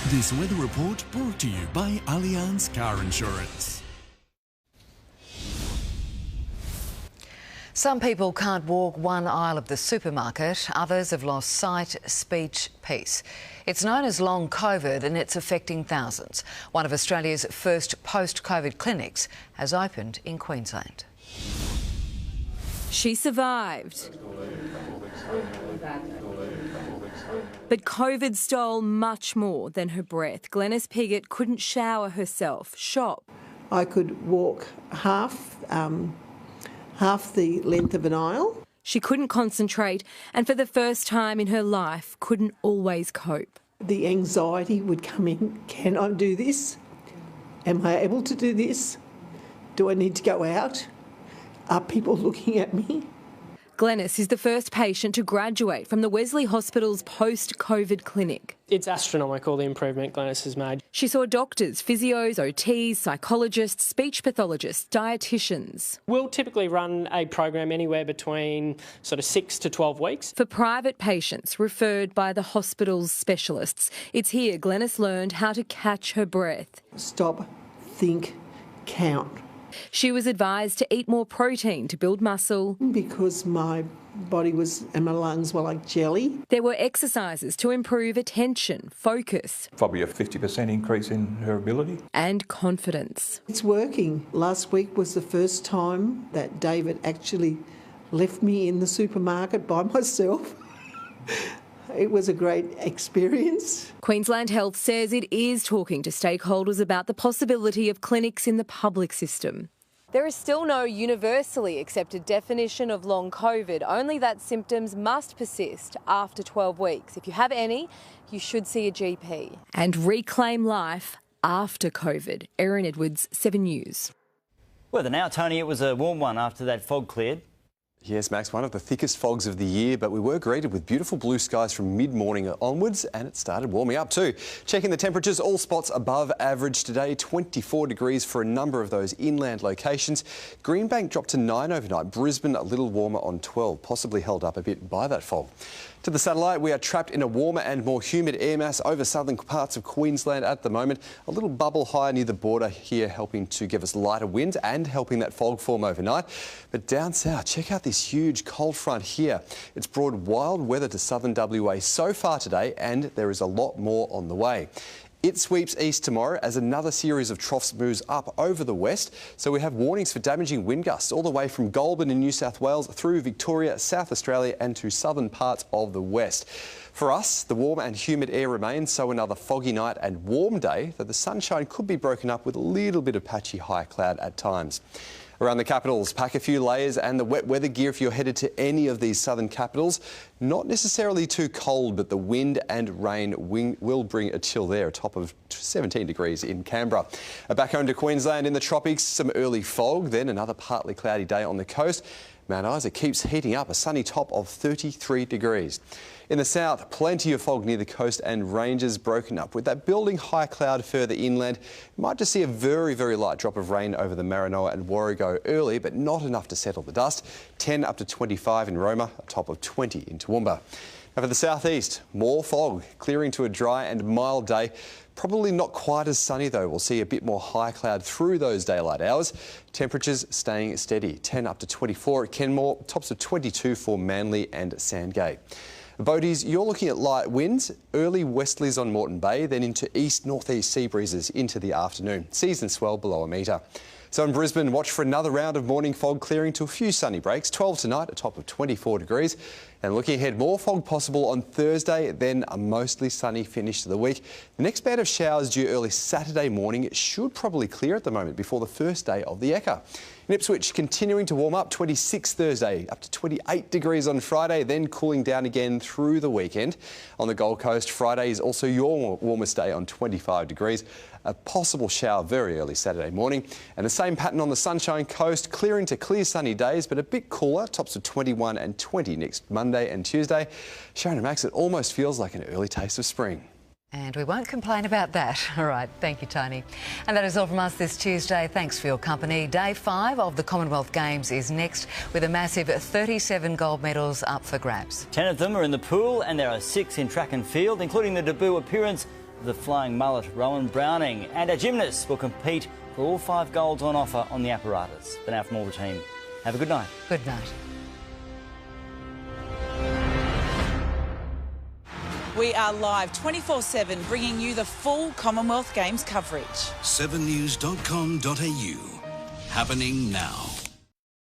This weather report brought to you by Allianz Car Insurance. Some people can't walk one aisle of the supermarket. Others have lost sight, speech, peace. It's known as long COVID and it's affecting thousands. One of Australia's first post-COVID clinics has opened in Queensland. She survived. But COVID stole much more than her breath. Glenys Piggott couldn't shower herself, shop. I could walk half the length of an aisle. She couldn't concentrate and for the first time in her life couldn't always cope. The anxiety would come in. Can I do this? Am I able to do this? Do I need to go out? Are people looking at me? Glenys is the first patient to graduate from the Wesley Hospital's post-COVID clinic. It's astronomical, the improvement Glenys has made. She saw doctors, physios, OTs, psychologists, speech pathologists, dietitians. We'll typically run a program anywhere between sort of 6 to 12 weeks. For private patients referred by the hospital's specialists. It's here Glenys learned how to catch her breath. Stop, think, count. She was advised to eat more protein to build muscle. Because my body and my lungs were like jelly. There were exercises to improve attention, focus. Probably a 50% increase in her ability. And confidence. It's working. Last week was the first time that David actually left me in the supermarket by myself. It was a great experience. Queensland Health says it is talking to stakeholders about the possibility of clinics in the public system. There is still no universally accepted definition of long COVID, only that symptoms must persist after 12 weeks. If you have any, you should see a GP. And reclaim life after COVID. Erin Edwards, 7 News. Weather now, Tony, it was a warm one after that fog cleared. Yes, Max, one of the thickest fogs of the year, but we were greeted with beautiful blue skies from mid-morning onwards and it started warming up too. Checking the temperatures, all spots above average today, 24 degrees for a number of those inland locations. Greenbank dropped to 9 overnight, Brisbane a little warmer on 12, possibly held up a bit by that fog. To the satellite, we are trapped in a warmer and more humid air mass over southern parts of Queensland at the moment. A little bubble high near the border here helping to give us lighter winds and helping that fog form overnight. But down south, check out this huge cold front here. It's brought wild weather to southern WA so far today and there is a lot more on the way. It sweeps east tomorrow as another series of troughs moves up over the west. So we have warnings for damaging wind gusts all the way from Goulburn in New South Wales through Victoria, South Australia and to southern parts of the west. For us, the warm and humid air remains, so another foggy night and warm day, though the sunshine could be broken up with a little bit of patchy high cloud at times. Around the capitals, pack a few layers and the wet weather gear if you're headed to any of these southern capitals. Not necessarily too cold, but the wind and rain will bring a chill there, a top of 17 degrees in Canberra. Back home to Queensland in the tropics, some early fog, then another partly cloudy day on the coast. Mount Isa keeps heating up, a sunny top of 33 degrees. In the south, plenty of fog near the coast and ranges broken up. With that building high cloud further inland, you might just see a very, very light drop of rain over the Maranoa and Warrego early, but not enough to settle the dust. 10 up to 25 in Roma, a top of 20 in Toowoomba. Now for the southeast, more fog, clearing to a dry and mild day. Probably not quite as sunny though. We'll see a bit more high cloud through those daylight hours. Temperatures staying steady, 10 up to 24 at Kenmore, tops of 22 for Manly and Sandgate. Boaties, you're looking at light winds, early westerlies on Moreton Bay, then into east-northeast sea breezes into the afternoon. Seas and swell below a metre. So in Brisbane, watch for another round of morning fog clearing to a few sunny breaks. 12 tonight, a top of 24 degrees. And looking ahead, more fog possible on Thursday, then a mostly sunny finish to the week. The next band of showers due early Saturday morning. It should probably clear at the moment before the first day of the Ekka. In Ipswich, continuing to warm up, 26 Thursday, up to 28 degrees on Friday, then cooling down again through the weekend. On the Gold Coast, Friday is also your warmest day on 25 degrees. A possible shower very early Saturday morning. And the same pattern on the Sunshine Coast, clearing to clear sunny days, but a bit cooler, tops of 21 and 20 next Monday and Tuesday. Sharyn and Max, it almost feels like an early taste of spring. And we won't complain about that. All right, thank you, Tony. And that is all from us this Tuesday. Thanks for your company. Day 5 of the Commonwealth Games is next, with a massive 37 gold medals up for grabs. 10 of them are in the pool and there are 6 in track and field, including the debut appearance the flying mullet, Rowan Browning. And our gymnasts will compete for all 5 golds on offer on the apparatus. But now from all the team, have a good night. Good night. We are live 24/7, bringing you the full Commonwealth Games coverage. 7news.com.au. Happening now.